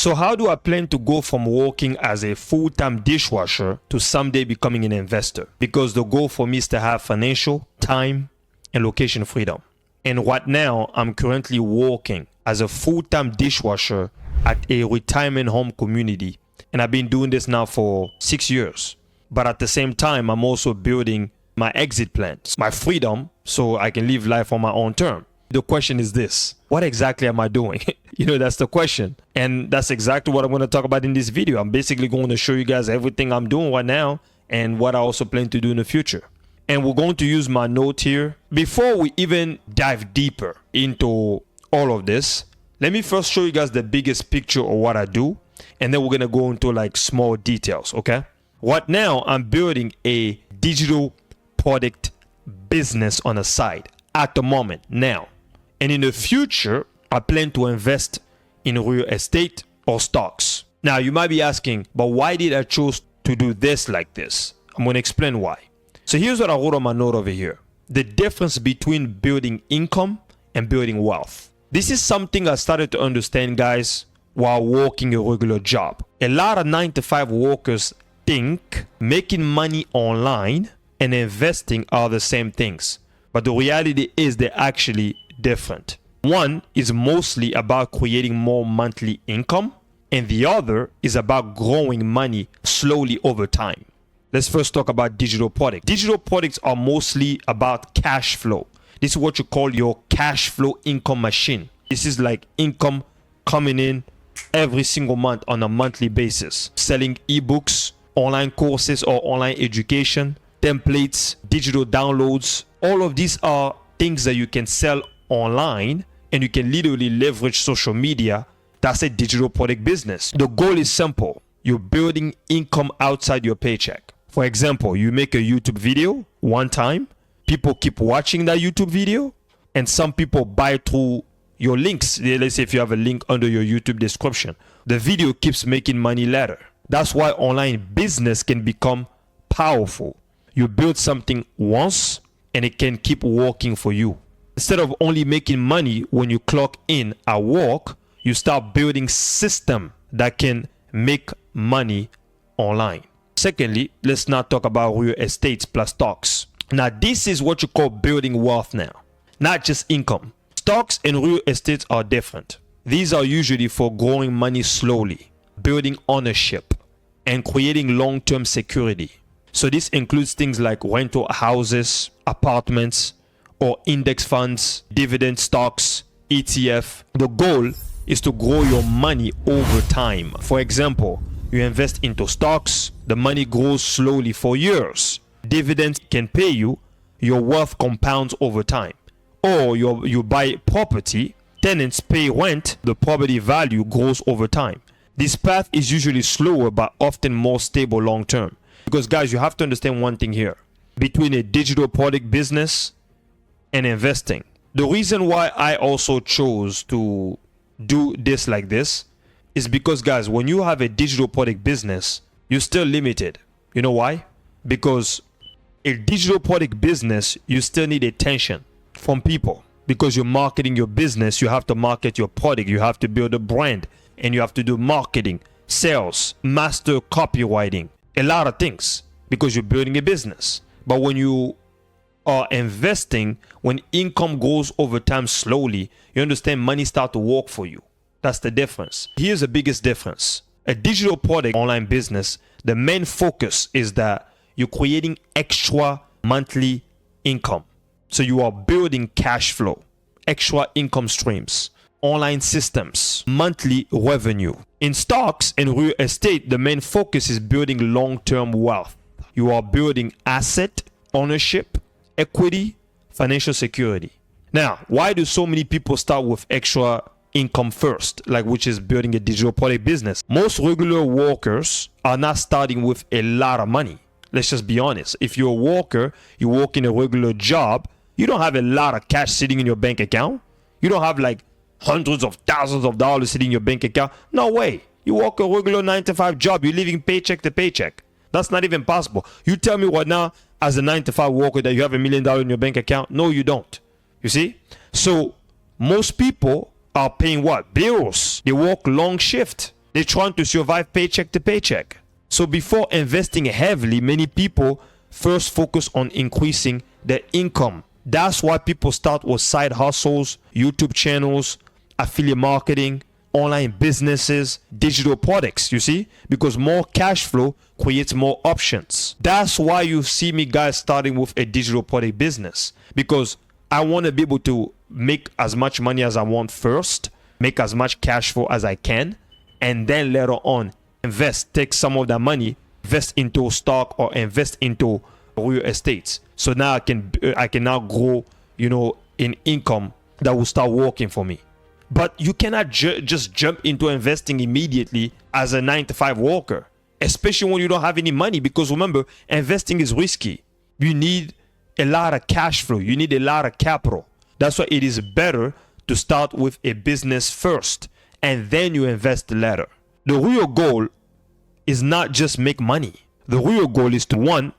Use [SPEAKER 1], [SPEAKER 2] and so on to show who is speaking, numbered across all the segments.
[SPEAKER 1] So how do I plan to go from working as a full-time dishwasher to someday becoming an investor? Because the goal for me is to have financial, time, and location freedom. And right now, I'm currently working as a full-time dishwasher at a retirement home community. And I've been doing this now for 6 years. But at the same time, I'm also building my exit plans, my freedom, so I can live life on my own term. The question is this: what exactly am I doing? That's the question. And that's exactly what I'm going to talk about in this video. I'm basically going to show you guys everything I'm doing right now and what I also plan to do in the future. And we're going to use my note here. Before we even dive deeper into all of this, let me first show you guys the biggest picture of what I do. And then we're going to go into like small details, okay? Right now, I'm building a digital product business on the side at the moment now. And in the future, I plan to invest in real estate or stocks. Now, you might be asking, but why did I choose to do this like this? I'm going to explain why. So here's what I wrote on my note over here: the difference between building income and building wealth. This is something I started to understand, guys, while working a regular job. A lot of 9-to-5 workers think making money online and investing are the same things. But the reality is they're actually different. One is mostly about creating more monthly income, and the other is about growing money slowly over time. Let's first talk about digital products. Digital products are mostly about cash flow. This is what you call your cash flow income machine. This is like income coming in every single month on a monthly basis. Selling ebooks, online courses or online education, templates, digital downloads. All of these are things that you can sell online, and you can literally leverage social media. That's a digital product business. The goal is simple. You're building income outside your paycheck. For example, you make a YouTube video one time, people keep watching that YouTube video, and some people buy through your links. Let's say if you have a link under your YouTube description, the video keeps making money later. That's why online business can become powerful. You build something once and it can keep working for you. Instead of only making money when you clock in at work, you start building systems that can make money online. Secondly, let's not talk about real estate plus stocks. Now, this is what you call building wealth now, not just income. Stocks and real estate are different. These are usually for growing money slowly, building ownership, and creating long-term security. So this includes things like rental houses, apartments, or index funds, dividend stocks, ETF. The goal is to grow your money over time. For example, you invest into stocks, the money grows slowly for years. Dividends can pay you, your wealth compounds over time. Or you buy property, tenants pay rent, the property value grows over time. This path is usually slower but often more stable long term. Because guys, you have to understand one thing here. Between a digital product business and investing. The reason why I also chose to do this like this is because, guys, when you have a digital product business, you're still limited. You know why? Because a digital product business, you still need attention from people. Because you're marketing your business, you have to market your product, you have to build a brand, and you have to do marketing, sales, master copywriting, a lot of things, because you're building a business. But when you are investing, when income grows over time slowly, you understand money starts to work for you. That's the difference. Here's the biggest difference. A digital product online business, the main focus is that you're creating extra monthly income. So you are building cash flow, extra income streams, online systems, monthly revenue. In stocks and real estate, the main focus is building long-term wealth. You are building asset ownership, equity, financial security. Now, why do so many people start with extra income first, which is building a digital product business? Most regular workers are not starting with a lot of money. Let's just be honest. If you're a worker, you work in a regular job, you don't have a lot of cash sitting in your bank account. You don't have hundreds of thousands of dollars sitting in your bank account. No way. You work a regular 9-to-5 job. You're living paycheck to paycheck. That's not even possible. You tell me right now, as a 9-to-5 worker, that you have $1 million in your bank account. No, you don't. You see? So most people are paying what? Bills. They work long shift. They're trying to survive paycheck to paycheck. So before investing heavily, many people first focus on increasing their income. That's why people start with side hustles, YouTube channels, affiliate marketing, online businesses, digital products, you see? Because more cash flow creates more options. That's why you see me guys starting with a digital product business, because I want to be able to make as much money as I want first, make as much cash flow as I can, and then later on invest, take some of that money, invest into stock or invest into real estate. So now I can now grow, in income that will start working for me. But you cannot just jump into investing immediately as a 9-to-5 worker, especially when you don't have any money, because remember, investing is risky. You need a lot of cash flow. You need a lot of capital. That's why it is better to start with a business first and then you invest later. The real goal is not just make money. The real goal is to, 1,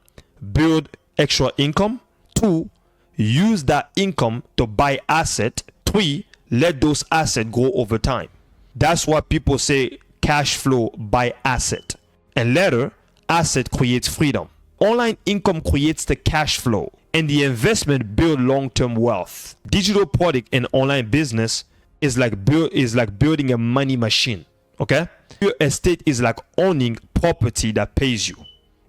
[SPEAKER 1] build extra income, 2, use that income to buy asset, 3, let those assets grow over time. That's why people say cash flow buy asset. And later, asset creates freedom. Online income creates the cash flow, and the investment build long-term wealth. Digital product and online business is like building a money machine. Okay? Real estate is like owning property that pays you.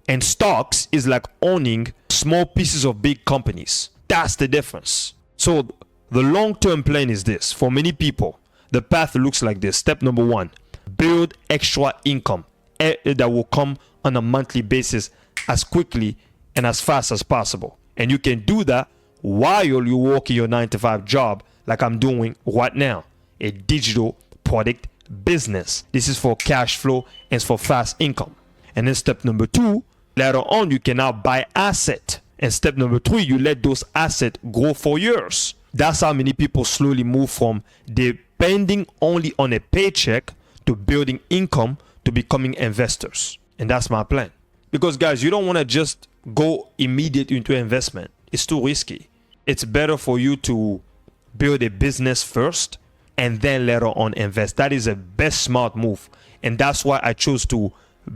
[SPEAKER 1] And stocks is like owning small pieces of big companies. That's the difference. So the long-term plan is this. For many people, the path looks like this. Step number 1, build extra income that will come on a monthly basis as quickly and as fast as possible. And you can do that while you're working your 9-to-5 job like I'm doing right now, a digital product business. This is for cash flow and it's for fast income. And then step number 2, later on you can now buy asset. And step number 3, you let those assets grow for years. That's how many people slowly move from depending only on a paycheck to building income to becoming investors. And that's my plan. Because guys, you don't want to just go immediate into investment. It's too risky. It's better for you to build a business first and then later on invest. That is a best smart move. And that's why I chose to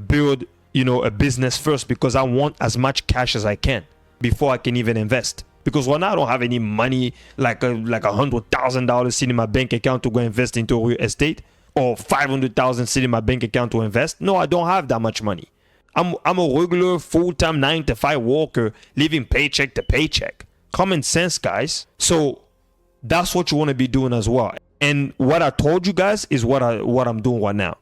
[SPEAKER 1] build, a business first, because I want as much cash as I can before I can even invest. Because right now I don't have any money like $100,000 sitting in my bank account to go invest into real estate, or $500,000 sitting in my bank account to invest. No, I don't have that much money. I'm a regular full-time 9-to-5 worker living paycheck to paycheck. Common sense, guys. So that's what you want to be doing as well. And what I told you guys is what I'm doing right now.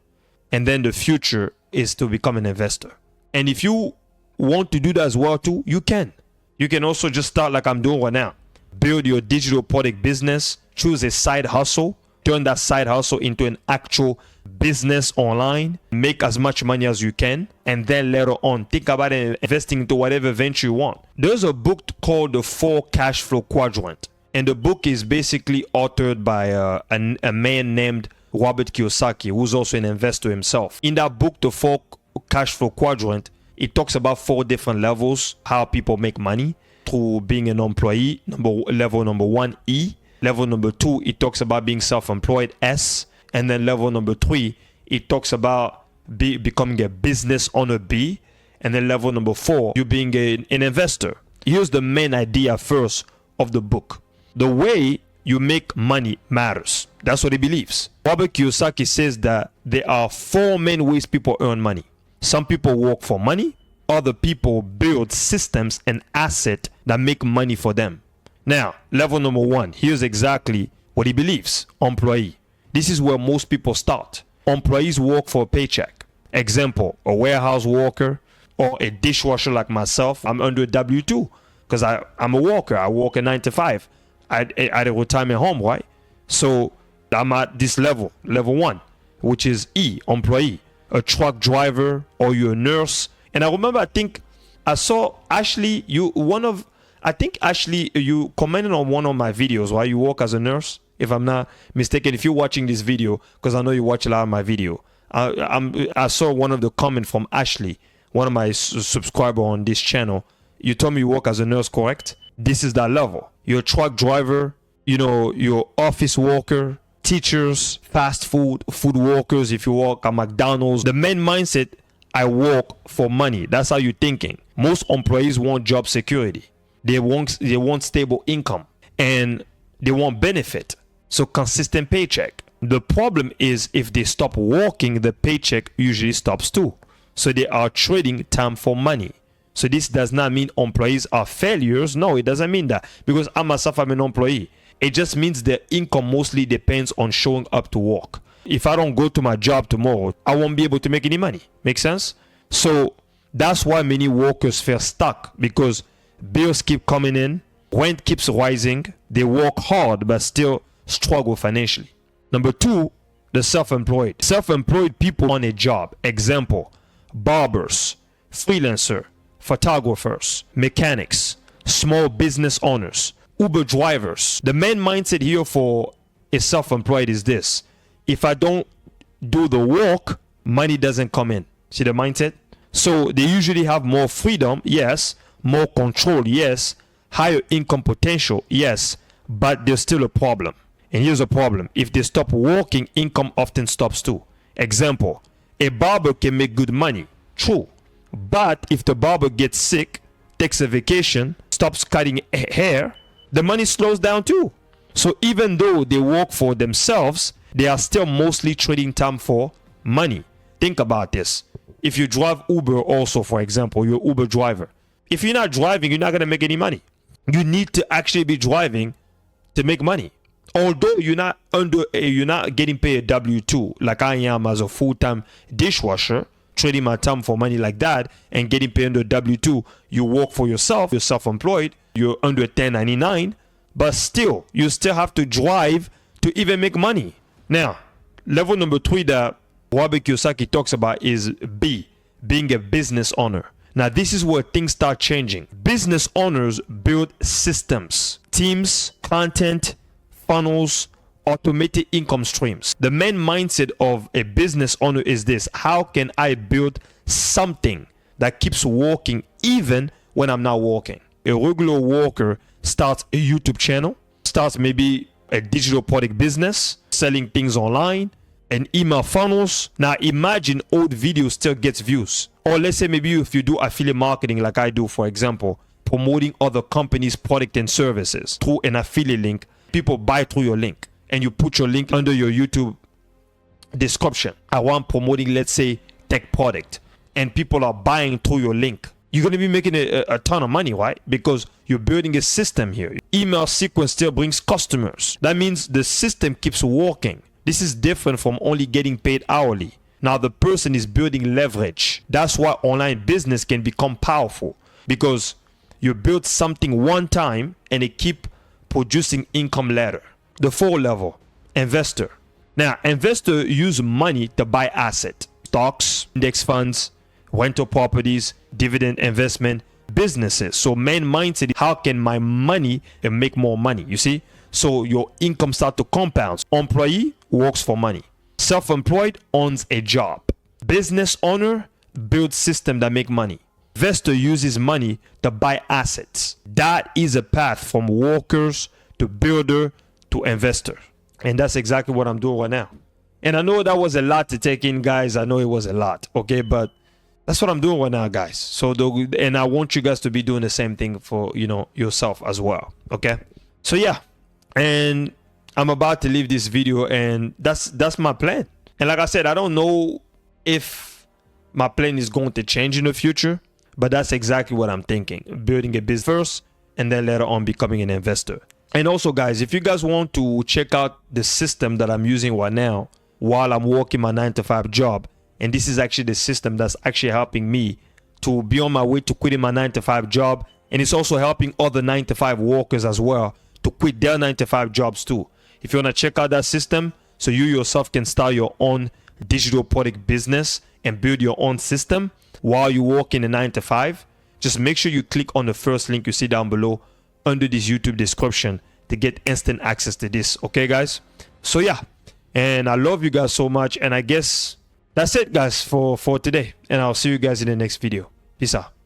[SPEAKER 1] And then the future is to become an investor. And if you want to do that as well too, you can. You can also just start like I'm doing right now. Build your digital product business. Choose a side hustle. Turn that side hustle into an actual business online. Make as much money as you can. And then later on, think about investing into whatever venture you want. There's a book called The 4 Cash Flow Quadrant. And the book is basically authored by a man named Robert Kiyosaki, who's also an investor himself. In that book, The 4 Cash Flow Quadrant, it talks about 4 different levels, how people make money through being an employee. Level number 1, E. Level number 2, it talks about being self-employed, S. And then level number 3, it talks about becoming a business owner, B. And then level number 4, you being an investor. Here's the main idea first of the book. The way you make money matters. That's what he believes. Robert Kiyosaki says that there are 4 main ways people earn money. Some people work for money. Other people build systems and assets that make money for them. Now, level number 1, here's exactly what he believes. Employee. This is where most people start. Employees work for a paycheck. Example, a warehouse worker or a dishwasher like myself. I'm under W-2 because I'm a worker. I work a 9-to-5 at a retirement home, right? So I'm at this level 1, which is E, employee. A truck driver, or you're a nurse. And I remember, I think I saw Ashley, you commented on one of my videos, right? You work as a nurse, if I'm not mistaken. If you're watching this video, because I know you watch a lot of my video, I saw one of the comments from Ashley, one of my subscribers on this channel. You told me you work as a nurse, correct? This is that level. You're a truck driver, you're office worker, teachers, fast food, food workers, if you work at McDonald's, the main mindset, I work for money. That's how you're thinking. Most employees want job security. They want stable income, and they want benefit. So consistent paycheck. The problem is if they stop working, the paycheck usually stops too. So they are trading time for money. So this does not mean employees are failures. No, it doesn't mean that, because I myself am an employee. It just means their income mostly depends on showing up to work. If I don't go to my job tomorrow, I won't be able to make any money. Make sense? So that's why many workers feel stuck, because bills keep coming in, rent keeps rising, they work hard but still struggle financially. Number two, the self-employed. Self-employed people on a job. Example, barbers, freelancer, photographers, mechanics, small business owners, Uber drivers. The main mindset here for a self-employed is this: if I don't do the work, money doesn't come in. See the mindset? So they usually have more freedom, yes, more control, yes, higher income potential, yes, but there's still a problem. And here's a problem: if they stop working, income often stops too. Example, a barber can make good money, true, but if the barber gets sick, takes a vacation, stops cutting hair, the money slows down too. So even though they work for themselves, they are still mostly trading time for money. Think about this. If you drive Uber also, for example, you're an Uber driver. If you're not driving, you're not going to make any money. You need to actually be driving to make money. Although you're not getting paid a W-2 like I am as a full-time dishwasher, trading my time for money like that and getting paid under W-2, you work for yourself, you're self-employed, you're under 1099, but still, you still have to drive to even make money. Now, level number 3 that Robert Kiyosaki talks about is B, being a business owner. Now, this is where things start changing. Business owners build systems, teams, content, funnels, automated income streams. The main mindset of a business owner is this: how can I build something that keeps working even when I'm not working? A regular worker starts a YouTube channel, starts maybe a digital product business, selling things online, and email funnels. Now imagine old videos still gets views. Or let's say maybe if you do affiliate marketing like I do, for example, promoting other companies' product and services through an affiliate link, people buy through your link and you put your link under your YouTube description. I want promoting, let's say, tech product, and people are buying through your link. You're going to be making a ton of money, right? Because you're building a system here. Email sequence still brings customers. That means the system keeps working. This is different from only getting paid hourly. Now the person is building leverage. That's why online business can become powerful, because you build something one time and it keep producing income later. The 4th level, investor. Now, investor use money to buy asset, stocks, index funds, rental properties, dividend investment, businesses. So main mindset, how can my money make more money? You see? So your income start to compound. Employee works for money. Self-employed owns a job. Business owner builds system that make money. Investor uses money to buy assets. That is a path from workers to builder to investor. And that's exactly what I'm doing right now. And I know that was a lot to take in, guys. I know it was a lot. Okay, but that's what I'm doing right now, guys. So and I want you guys to be doing the same thing for, yourself as well. Okay. So yeah. And I'm about to leave this video, and that's my plan. And like I said, I don't know if my plan is going to change in the future, but that's exactly what I'm thinking. Building a business first, and then later on becoming an investor. And also, guys, if you guys want to check out the system that I'm using right now while I'm working my 9-to-5 job, and this is actually the system that's actually helping me to be on my way to quitting my 9-to-5 job, and it's also helping other 9-to-5 workers as well to quit their 9-to-5 jobs too. If you want to check out that system so you yourself can start your own digital product business and build your own system while you work in a 9-to-5, just make sure you click on the first link you see down below under this YouTube description to get instant access to this. Okay, guys? So yeah, and I love you guys so much, and I guess that's it, guys, for today, and I'll see you guys in the next video. Peace out.